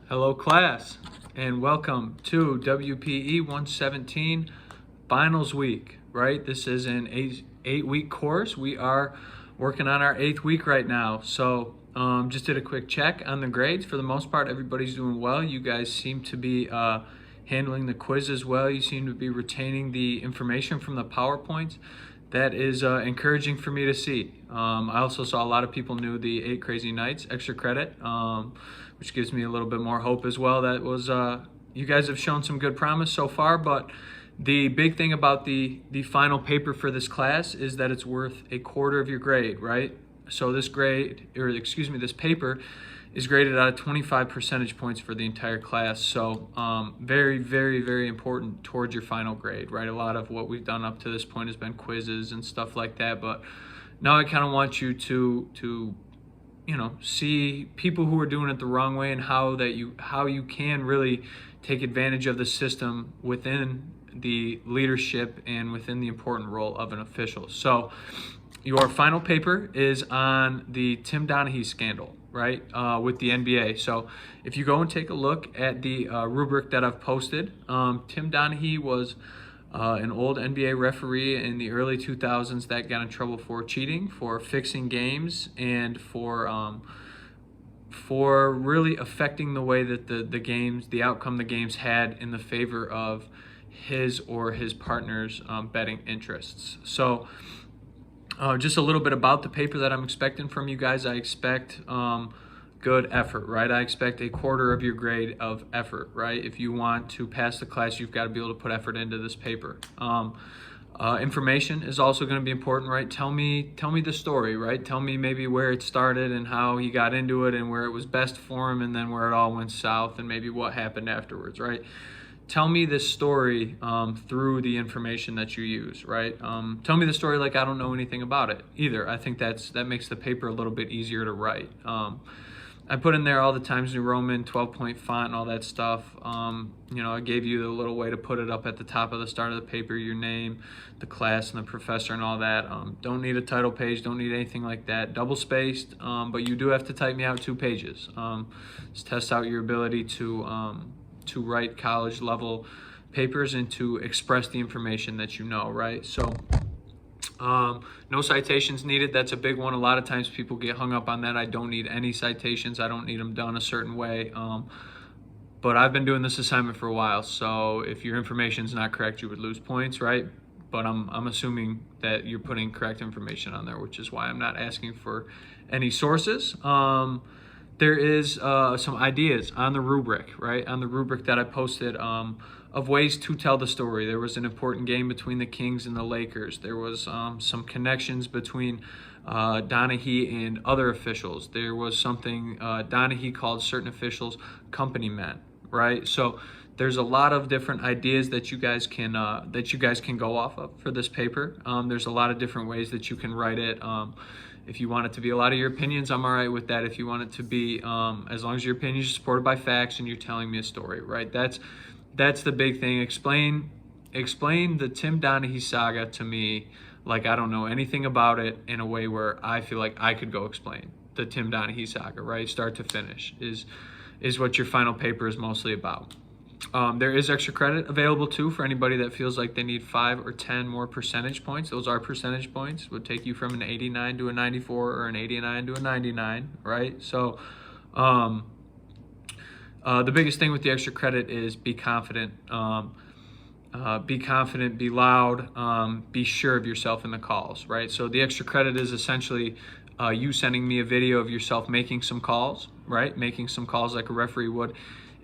Hello class, and welcome to WPE 117 finals week, right? This is an eight-week course. We are working on our 8th week right now. So just did a quick check on the grades. For the most part, everybody's doing well. You guys seem to be handling the quiz as well. You seem to be retaining the information from the PowerPoints. That is encouraging for me to see. I also saw a lot of people knew the 8 Crazy Nights extra credit, which gives me a little bit more hope as well. That was you guys have shown some good promise so far, but the big thing about the final paper for this class is that it's worth a quarter of your grade, right? So this this paper is graded out of 25 percentage points for the entire class. So very, very, very important towards your final grade, right? A lot of what we've done up to this point has been quizzes and stuff like that, but now I kind of want you to see people who are doing it the wrong way and how you can really take advantage of the system within the leadership and within the important role of an official. So your final paper is on the Tim Donaghy scandal, right, with the NBA. So if you go and take a look at the rubric that I've posted, Tim Donaghy was an old NBA referee in the early 2000s that got in trouble for cheating, for fixing games, and for really affecting the way that the outcome the games had in the favor of his or his partner's betting interests. So just a little bit about the paper that I'm expecting from you guys. I expect good effort, right? I expect a quarter of your grade of effort, right? If you want to pass the class, you've got to be able to put effort into this paper. Information is also going to be important, right? Tell me the story, right? Tell me maybe where it started and how he got into it and where it was best for him and then where it all went south and maybe what happened afterwards, right? Tell me this story through the information that you use, right? Tell me the story like I don't know anything about it either. I think that makes the paper a little bit easier to write. I put in there all the Times New Roman, 12-point font and all that stuff. I gave you the little way to put it up at the top of the start of the paper, your name, the class, and the professor and all that. Don't need a title page, don't need anything like that. Double-spaced, but you do have to type me out 2 pages. Just test out your ability to write college level papers and to express the information that you know, right? So no citations needed. That's a big one. A lot of times people get hung up on that. I don't need any citations. I don't need them done a certain way. But I've been doing this assignment for a while, so if your information is not correct, you would lose points, right? But I'm assuming that you're putting correct information on there, which is why I'm not asking for any sources. There is some ideas on the rubric, right? On the rubric that I posted of ways to tell the story. There was an important game between the Kings and the Lakers. There was some connections between Donaghy and other officials. There was something Donaghy called certain officials company men, right? So there's a lot of different ideas that you guys can go off of for this paper. There's a lot of different ways that you can write it. If you want it to be a lot of your opinions, I'm all right with that. If you want it to be, as long as your opinions are supported by facts and you're telling me a story, right? That's the big thing. Explain the Tim Donaghy saga to me like I don't know anything about it, in a way where I feel like I could go explain the Tim Donaghy saga, right? Start to finish is what your final paper is mostly about. There is extra credit available too for anybody that feels like they need 5 or 10 more percentage points. Those are percentage points. Would take you from an 89 to a 94 or an 89 to a 99, right? So the biggest thing with the extra credit is be confident. Be loud, be sure of yourself in the calls, right? So the extra credit is essentially you sending me a video of yourself making some calls, right? Making some calls like a referee would.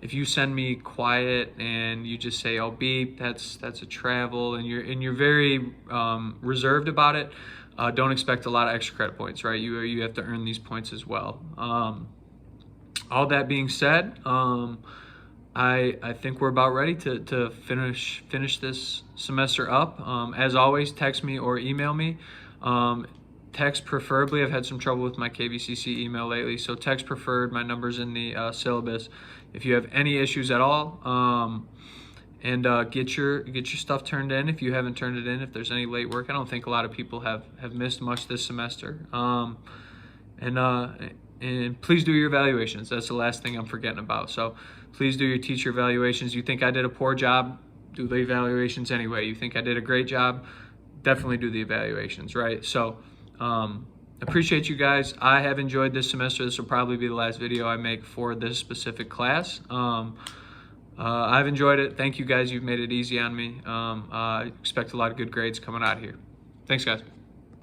If you send me quiet and you just say, "Oh, beep," that's a travel, and you're very reserved about it, don't expect a lot of extra credit points, right? You have to earn these points as well. All that being said, I think we're about ready to finish this semester up. As always, text me or email me. Text preferably. I've had some trouble with my KVCC email lately, so text preferred. My number's in the syllabus. If you have any issues at all, and get your stuff turned in if you haven't turned it in. If there's any late work, I don't think a lot of people have missed much this semester. And And please do your evaluations. That's the last thing I'm forgetting about. So please do your teacher evaluations. You think I did a poor job, do the evaluations anyway. You think I did a great job, definitely do the evaluations, right? So appreciate you guys. I have enjoyed this semester. This will probably be the last video I make for this specific class. I've enjoyed it. Thank you guys. You've made it easy on me. I expect a lot of good grades coming out of here. Thanks, guys.